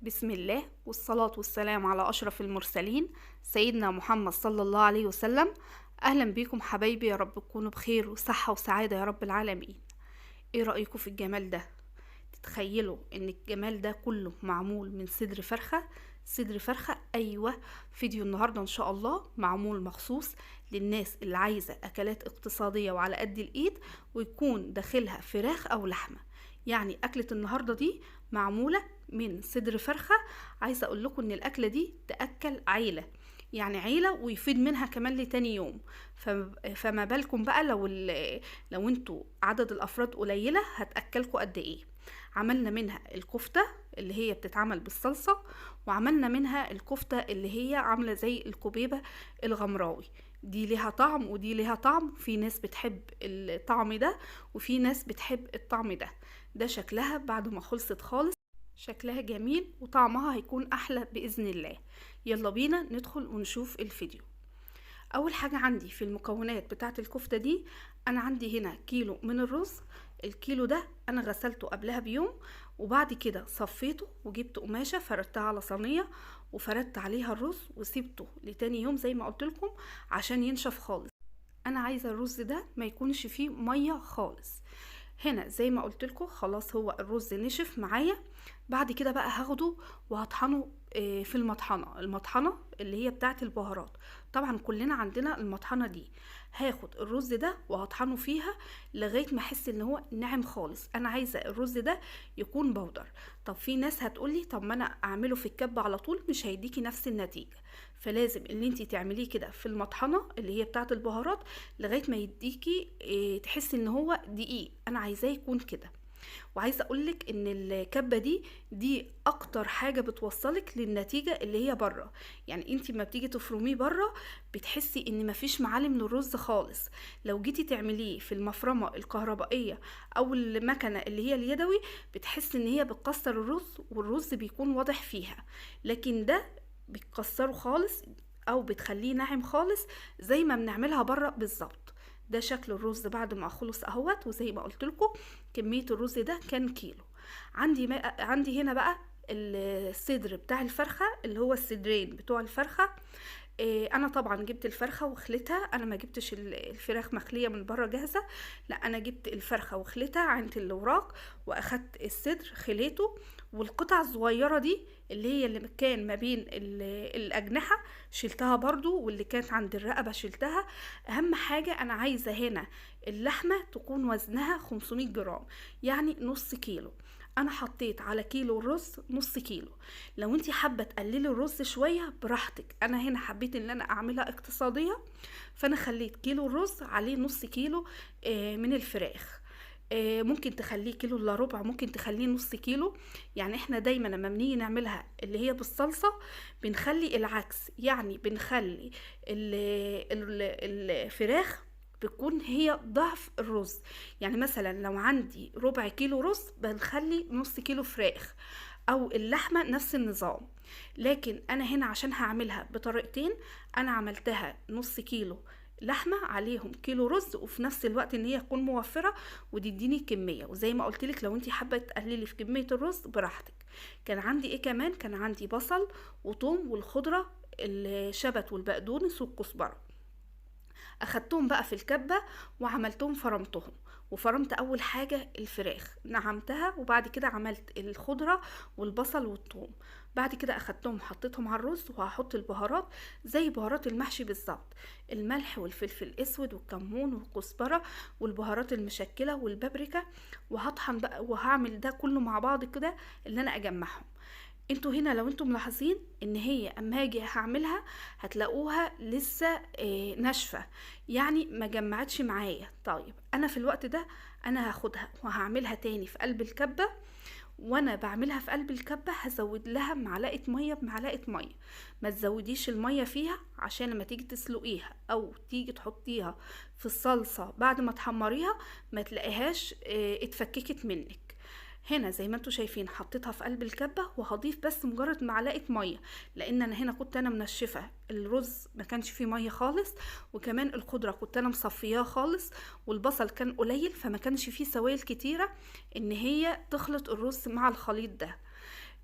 بسم الله والصلاة والسلام على أشرف المرسلين سيدنا محمد صلى الله عليه وسلم. أهلا بيكم حبايبي، يا رب تكونوا بخير وصحة وسعادة يا رب العالمين. ايه رأيكم في الجمال ده؟ تتخيلوا ان الجمال ده كله معمول من صدر فرخة؟ صدر فرخة، ايوه. فيديو النهاردة ان شاء الله معمول مخصوص للناس اللي عايزة اكلات اقتصادية وعلى قد الايد، ويكون داخلها فراخ او لحمة. يعني اكلة النهاردة دي معمولة من صدر فرخة. عايزة اقول لكم ان الاكلة دي تأكل عيلة، يعني عيلة، ويفيد منها كمان لتاني يوم. فما بالكم بقى لو انتوا عدد الافراد قليلة هتأكلكوا قد ايه. عملنا منها الكفتة اللي هي بتتعمل بالصلصة، وعملنا منها الكفتة اللي هي عاملة زي الكبيبة الغمراوي. دي ليها طعم ودي ليها طعم، في ناس بتحب الطعم ده وفي ناس بتحب الطعم ده. ده شكلها بعد ما خلصت خالص، شكلها جميل وطعمها هيكون احلى بإذن الله. يلا بينا ندخل ونشوف الفيديو. اول حاجة عندي في المكونات بتاعة الكفتة دي، انا عندي هنا كيلو من الرز. الكيلو ده انا غسلته قبلها بيوم، وبعد كده صفيته وجبت قماشة فردتها على صينية وفردت عليها الرز وسيبته لتاني يوم زي ما قلت لكم عشان ينشف خالص. انا عايزة الرز ده ما يكونش فيه مية خالص. هنا زي ما قلت لكم خلاص هو الرز نشف معايا. بعد كده بقى هاخده وهطحنه في المطحنة اللي هي بتاعه البهارات. طبعا كلنا عندنا المطحنة دي. هاخد الرز ده وهطحنه فيها لغاية ما احس ان هو ناعم خالص. انا عايزة الرز ده يكون بودر. طب في ناس هتقولي طب ما انا اعمله في الكبة على طول مش هيديكي نفس النتيجة. فلازم ان انتي تعمليه كده في المطحنة اللي هي بتاعه البهارات لغاية ما يديكي تحسي ان هو دقيق. انا عايزاه يكون كده. وعايزه اقولك ان الكبه دي اكتر حاجه بتوصلك للنتيجه اللي هي بره. يعني انتي ما بتيجي تفرميه بره بتحسي ان مفيش معالم من الرز خالص. لو جيتي تعمليه في المفرمه الكهربائيه او المكنه اللي هي اليدوي بتحسي ان هي بتكسر الرز والرز بيكون واضح فيها. لكن ده بتكسره خالص او بتخليه ناعم خالص زي ما بنعملها بره بالظبط. ده شكل الرز بعد ما خلص اهوت، وزي ما قلت لكم كمية الرز ده كان كيلو. عندي هنا بقى الصدر بتاع الفرخة اللي هو الصدرين بتوع الفرخة. انا طبعا جبت الفرخة وخلتها. انا ما جبتش الفراخ مخلية من بره جاهزة، لا انا جبت الفرخة وخلتها عند الوراق، واخدت الصدر خليته. والقطع الصغيرة دي اللي كان ما بين الاجنحة شلتها برضو، واللي كانت عند الرقبة شلتها. اهم حاجة انا عايزة هنا اللحمة تكون وزنها 500 جرام، يعني نص كيلو. انا حطيت على كيلو الرز نص كيلو. لو انتي حابة تقللي الرز شوية براحتك، انا هنا حبيت ان انا اعملها اقتصادية، فانا خليت كيلو الرز عليه نص كيلو من الفراخ. ممكن تخليه كيلو الا ربع، ممكن تخليه نص كيلو. يعني احنا دايما لما بنيجي نعملها اللي هي بالصلصة بنخلي العكس، يعني بنخلي الفراخ بتكون هي ضعف الرز. يعني مثلا لو عندي ربع كيلو رز بنخلي نص كيلو فراخ، او اللحمة نفس النظام. لكن انا هنا عشان هعملها بطريقتين، انا عملتها نص كيلو لحمة عليهم كيلو رز، وفي نفس الوقت ان هي تكون موفرة وتديني كمية. وزي ما قلت لك لو انتي حابة تقللي في كمية الرز براحتك. كان عندي ايه كمان؟ كان عندي بصل وثوم والخضرة الشبت والبقدونس والكزبرة. اخدتهم بقى في الكبة وعملتهم فرمتهم. وفرمت اول حاجة الفراخ نعمتها، وبعد كده عملت الخضرة والبصل والثوم. بعد كده اخدتهم حطيتهم على الرز، وهحط البهارات زي بهارات المحشي بالظبط: الملح والفلفل الاسود والكمون والكزبرة والبهارات المشكلة والبابريكا. وهطحن بقى وهعمل ده كله مع بعض كده اللي انا اجمعهم. انتوا هنا لو انتوا ملاحظين ان هي اما هاجي هعملها هتلاقوها لسه ناشفه، يعني ما جمعتش معايا. طيب انا في الوقت ده انا هاخدها وهعملها تاني في قلب الكبه. وانا بعملها في قلب الكبه هزود لها معلقه ميه بمعلقه ميه. ما تزوديش الميه فيها عشان لما تيجي تسلقيها او تيجي تحطيها في الصلصه بعد ما تحمريها ما تلاقيهاش اتفككت منك. هنا زي ما انتوا شايفين حطيتها في قلب الكبة، وهضيف بس مجرد معلقة مية، لان انا هنا كنت انا منشفة الرز ما كانش فيه مية خالص، وكمان الخضرة كنت انا مصفياها خالص، والبصل كان قليل فما كانش فيه سوائل كتيرة ان هي تخلط الرز مع الخليط ده.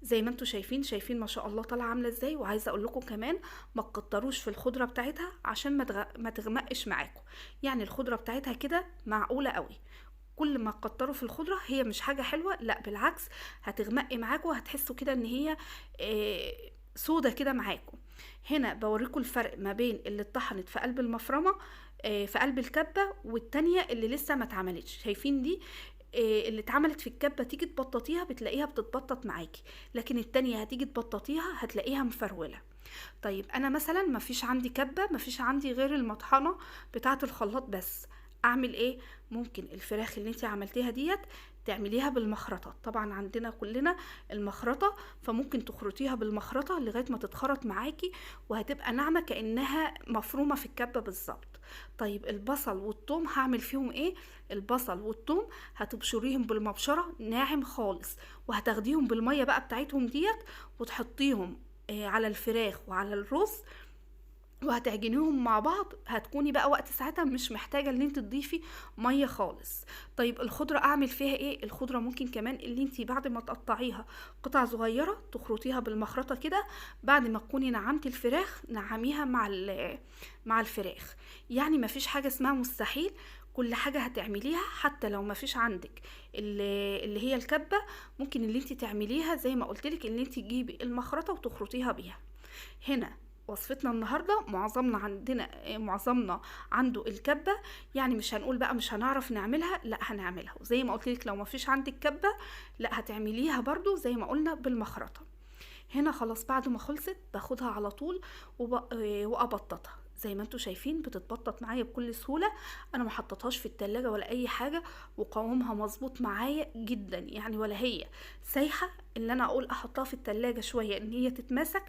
زي ما انتوا شايفين ما شاء الله طالعه عامله ازاي. وعايزه اقول لكم كمان ما تكتروش في الخضره بتاعتها عشان ما تغمقش معاكم. يعني الخضره بتاعتها كده معقوله قوي. كل ما تكتروا في الخضره هي مش حاجه حلوه، لا بالعكس هتغمق معاكم وهتحسوا كده ان هي سودا كده معاكم. هنا بوريكم الفرق ما بين اللي اتطحنت في قلب المفرمه في قلب الكبه والتانية اللي لسه ما اتعملتش. شايفين دي اللي اتعملت في الكبه تيجي تبططيها بتلاقيها بتتبطط معاكي، لكن التانية هتيجي تبططيها هتلاقيها مفروله. طيب انا مثلا مفيش عندي كبه، مفيش عندي غير المطحنه بتاعه الخلاط بس. اعمل ايه؟ ممكن الفراخ اللي انت عملتيها ديت تعمليها بالمخرطة. طبعا عندنا كلنا المخرطة، فممكن تخرطيها بالمخرطة لغاية ما تتخرط معاكي وهتبقى ناعمة كأنها مفرومة في الكبة بالظبط. طيب البصل والثوم هعمل فيهم ايه؟ البصل والثوم هتبشريهم بالمبشرة ناعم خالص، وهتاخديهم بالمية بقى بتاعتهم ديت وتحطيهم على الفراخ وعلى الرز وهتعجنيهم مع بعض. هتكوني بقى وقت ساعتها مش محتاجة ان انت تضيفي مية خالص. طيب الخضرة اعمل فيها ايه؟ الخضرة ممكن كمان اللي انت بعد ما تقطعيها قطع صغيرة تخرطيها بالمخرطة كده. بعد ما تكوني نعمتي الفراخ نعميها مع الفراخ. يعني مفيش حاجة اسمها مستحيل، كل حاجة هتعمليها حتى لو مفيش عندك اللي هي الكبة، ممكن اللي انت تعمليها زي ما قلتلك اللي انت تجيبي المخرطة وتخرطيها بيها. هنا وصفتنا النهاردة معظمنا عنده الكبة. يعني مش هنقول بقى مش هنعرف نعملها، لا هنعملها. وزي ما قلت لك لو ما فيش عندك كبة لا هتعمليها برضو زي ما قلنا بالمخرطة. هنا خلاص بعد ما خلصت باخدها على طول وابططها. زي ما انتوا شايفين بتتبطط معايا بكل سهولة. انا ما حطيتهاش في التلاجة ولا اي حاجة، وقوامها مظبوط معايا جدا. يعني ولا هي سايحة اللي انا اقول احطها في التلاجة شوية ان هي تتماسك،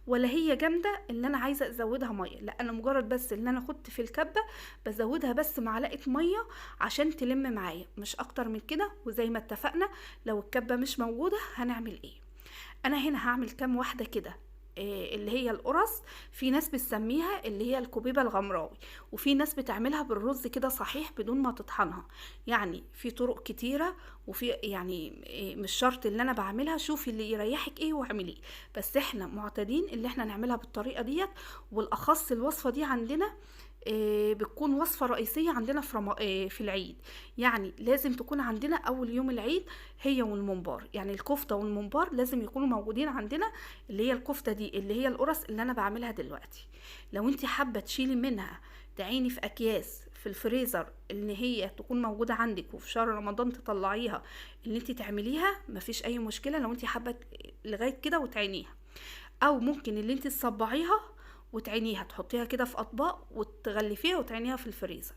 ولا هي جامدة اللي انا عايزة ازودها مية. لا انا مجرد بس اللي انا كنت في الكبة بزودها بس معلقة مية عشان تلم معايا، مش اكتر من كده. وزي ما اتفقنا لو الكبة مش موجودة هنعمل ايه؟ انا هنا هعمل كام واحدة كده اللي هي القرص. في ناس بتسميها اللي هي الكوبيبة الغمراوي، وفي ناس بتعملها بالرز كده صحيح بدون ما تطحنها. يعني في طرق كتيرة، وفي يعني مش شرط اللي انا بعملها. شوفي اللي يريحك ايه واعمليه، بس احنا معتادين اللي احنا نعملها بالطريقة ديت. والاخص الوصفة دي عندنا بتكون وصفة رئيسية عندنا في العيد. يعني لازم تكون عندنا أول يوم العيد هي والممبار. يعني الكفتة والممبار لازم يكونوا موجودين عندنا. اللي هي الكفتة دي اللي هي القرص اللي أنا بعملها دلوقتي. لو انتي حابة تشيلي منها تعيني في أكياس في الفريزر ان هي تكون موجودة عندك، وفي شهر رمضان تطلعيها اللي انتي تعمليها مفيش أي مشكلة لو انتي حابة لغاية كده وتعينيها. أو ممكن اللي انتي تصبعيها وتعينيها تحطيها كده في اطباق وتغلفيها وتعينيها في الفريزر.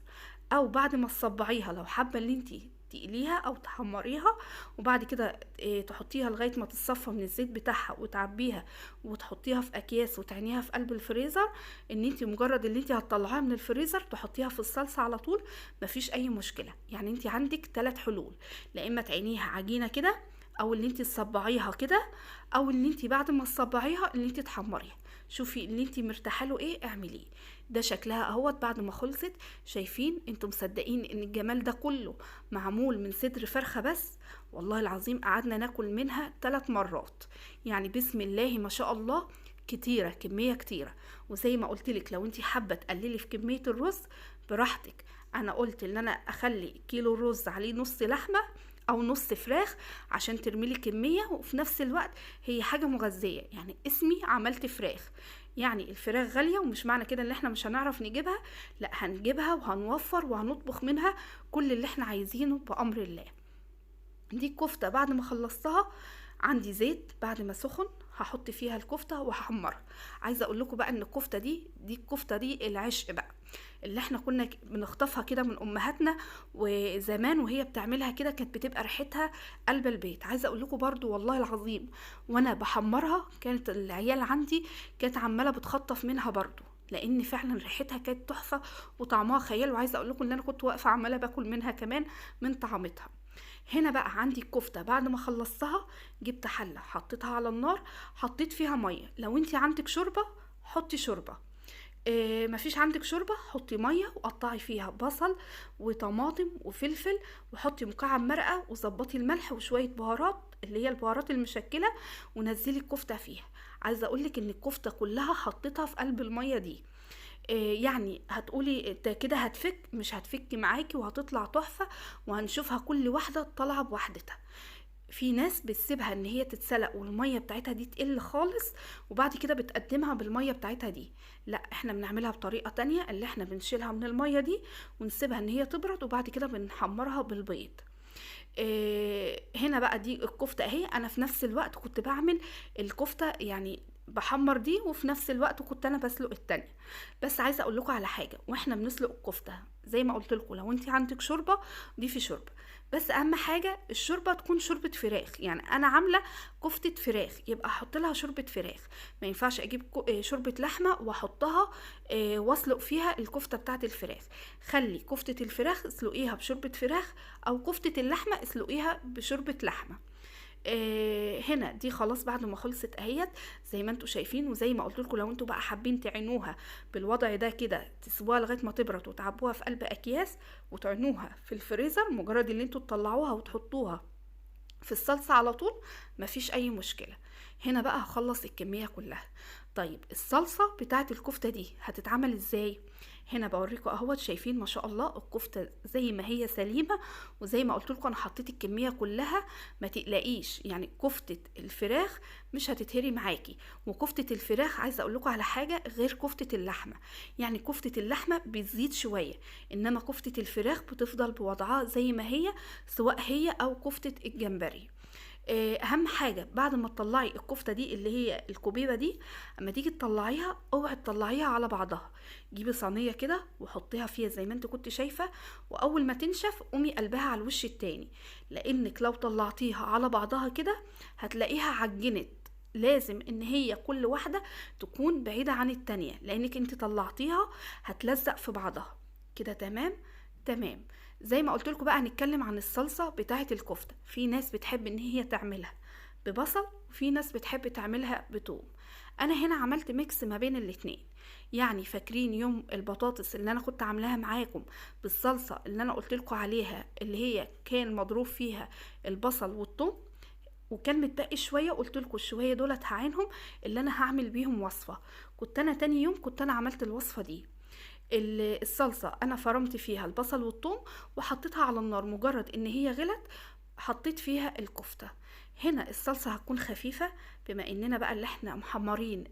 او بعد ما تصبعيها لو حابه ان انتي تقليها او تحمريها، وبعد كده تحطيها لغايه ما تتصفى من الزيت بتاعها وتعبيها وتحطيها في اكياس وتعينيها في قلب الفريزر. ان انتي مجرد اللي انتي هتطلعيها من الفريزر تحطيها في الصلصه على طول مفيش اي مشكله. يعني انتي عندك 3 حلول: لا اما تعينيها عجينه كده، او اللي انتي تصبعيها كده، او اللي انتي بعد ما تصبعيها اللي انتي تحمريها. شوفي اللي انتي مرتاحه له ايه اعمليه. ده شكلها اهوت بعد ما خلصت. شايفين؟ انتم مصدقين ان الجمال ده كله معمول من صدر فرخه بس؟ والله العظيم قعدنا ناكل منها 3 مرات. يعني بسم الله ما شاء الله كتيره، كميه كتيره. وزي ما قلتلك لو انتي حابه تقللي في كميه الرز براحتك. انا قلت ان انا اخلي كيلو رز عليه نص لحمه او نص فراخ عشان ترميلي كمية، وفي نفس الوقت هي حاجة مغذية. يعني اسمي عملت فراخ. يعني الفراخ غالية ومش معنى كده ان احنا مش هنعرف نجيبها، لا هنجيبها وهنوفر وهنطبخ منها كل اللي احنا عايزينه بأمر الله. دي الكفتة بعد ما خلصتها عندي زيت بعد ما سخن هحط فيها الكفتة وهحمرها. عايزة اقول لكم بقى ان الكفتة دي الكفتة دي العشق بقى اللي احنا كنا بنخطفها كده من امهاتنا وزمان وهي بتعملها كده كانت بتبقى ريحتها قلب البيت. عايزه اقول لكم برضو والله العظيم وانا بحمرها كانت العيال عندي كانت عماله بتخطف منها برضو، لان فعلا ريحتها كانت تحفه وطعمها خيال. وعايزه اقول لكم ان انا كنت واقفه عماله باكل منها كمان من طعمتها. هنا بقى عندي الكفته بعد ما خلصتها جبت حله حطيتها على النار، حطيت فيها ميه. لو انتي عندك شوربه حطي شوربه، مفيش عندك شوربة حطي مية وقطعي فيها بصل وطماطم وفلفل وحطي مكعب مرقة وظبطي الملح وشوية بهارات اللي هي البهارات المشكله ونزلي الكفته فيها. عايزه اقولك ان الكفته كلها حطيتها في قلب الميه دي. يعني هتقولي كده هتفك، مش هتفك معاكي وهتطلع تحفه، وهنشوفها كل واحده طالعه بوحدتها. في ناس بتسيبها ان هي تتسلق والميه بتاعتها دي تقل خالص، وبعد كده بتقدمها بالميه بتاعتها دي. لا، احنا بنعملها بطريقه تانية، اللي احنا بنشيلها من الميه دي ونسيبها ان هي تبرد، وبعد كده بنحمرها بالبيض. هنا بقى دي الكفتة اهي. انا في نفس الوقت كنت بعمل الكفتة، يعني بحمر دي وفي نفس الوقت كنت انا بسلق التانية. بس عايزة اقول لكم على حاجة، واحنا بنسلق الكفتة زي ما قلت لكم، لو انت عندك شوربة ضيفي شوربة، بس اهم حاجة الشوربة تكون شوربة فراخ. يعني انا عاملة كفتة فراخ، يبقى احط لها شوربة فراخ. ما ينفعش اجيب شوربة لحمة واحطها واسلق فيها الكفتة بتاعت الفراخ. خلي كفتة الفراخ اسلقيها بشوربة فراخ، او كفتة اللحمة اسلقيها بشوربة لحمة. هنا دي خلاص بعد ما خلصت اهيت زي ما انتوا شايفين. وزي ما قلت لكم، لو انتوا بقى حابين تعينوها بالوضع ده كده، تسيبوها لغايه ما تبرد وتعبوها في قلب اكياس وتعينوها في الفريزر، مجرد ان انتوا تطلعوها وتحطوها في الصلصة على طول، مفيش اي مشكلة. هنا بقى هخلص الكمية كلها. طيب الصلصة بتاعت الكفتة دي هتتعمل ازاي؟ هنا بوريكم اهوت. شايفين ما شاء الله الكفتة زي ما هي سليمة، وزي ما قلت لكم انا حطيت الكمية كلها. ما تقلقيش، يعني كفتة الفراخ مش هتتهري معاكي. وكفتة الفراخ عايزة اقول لكم على حاجة غير كفتة اللحمة. يعني كفتة اللحمة بتزيد شوية، انما كفتة الفراخ بتفضل بوضعها زي ما هي، سواء هي او كفتة الجمبري. اهم حاجه بعد ما تطلعي الكفته دي اللي هي الكوبيبه دي، اما تيجي تطلعيها اوعي تطلعيها على بعضها. جيبي صينيه كده وحطيها فيها زي ما انت كنت شايفه، واول ما تنشف قومي قلبها على الوش التاني، لانك لو طلعتيها على بعضها كده هتلاقيها عجنت. لازم ان هي كل واحده تكون بعيده عن التانية، لانك انت طلعتيها هتلزق في بعضها كده. تمام تمام. زي ما قلت لكم بقى هنتكلم عن الصلصه بتاعه الكفته. في ناس بتحب ان هي تعملها ببصل، وفي ناس بتحب تعملها بتوم. انا هنا عملت ميكس ما بين الاتنين. يعني فاكرين يوم البطاطس اللي انا كنت عاملاها معاكم بالصلصه اللي انا قلت لكم عليها، اللي هي كان مضروب فيها البصل والثوم، وكان متبقي شويه، قلت لكم الشويه دولت هعينهم اللي انا هعمل بيهم وصفه. كنت انا تاني يوم كنت انا عملت الوصفه دي. الصلصة انا فرمت فيها البصل والثوم وحطيتها على النار، مجرد ان هي غلت حطيت فيها الكفتة. هنا الصلصة هتكون خفيفة، بما اننا بقى اللي احنا محمرين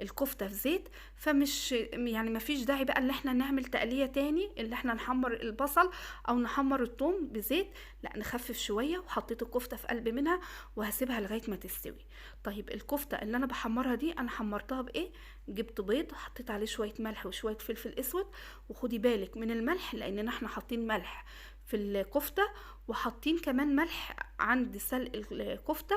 الكفتة في زيت، فمش يعني مفيش داعي بقى اللي احنا نعمل تقلية تاني، اللي احنا نحمر البصل او نحمر الثوم بزيت. لا، نخفف شوية. وحطيت الكفتة في قلب منها وهسيبها لغاية ما تستوي. طيب الكفتة اللي انا بحمرها دي انا حمرتها بايه؟ جبت بيض وحطيت عليه شوية ملح وشوية فلفل اسود. وخدي بالك من الملح، لاننا احنا حاطين ملح في الكفتة، وحاطين كمان ملح عند سلق الكفتة،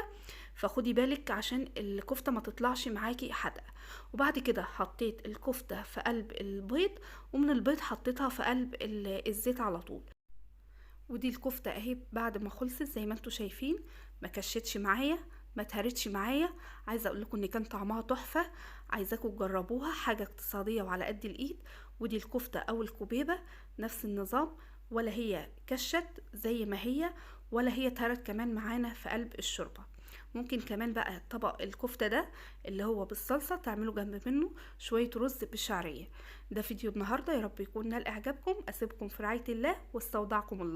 فخدي بالك عشان الكفتة ما تطلعش معاكي حادقة. وبعد كده حطيت الكفتة في قلب البيض، ومن البيض حطيتها في قلب الزيت على طول. ودي الكفتة اهي بعد ما خلصت زي ما انتوا شايفين، ما كشتش معايا، ما تهرتش معايا. عايزه اقول لكم ان كان طعمها تحفه. عايزاكم تجربوها، حاجه اقتصاديه وعلى قد الايد. ودي الكفته او الكوبيبه نفس النظام، ولا هي كشت زي ما هي، ولا هي اتهرت كمان معانا في قلب الشوربه. ممكن كمان بقى طبق الكفته ده اللي هو بالصلصه تعملوا جنب منه شويه رز بالشعريه. ده فيديو النهارده، يا رب يكون نال اعجابكم. اسيبكم في رعايه الله واستودعكم الله.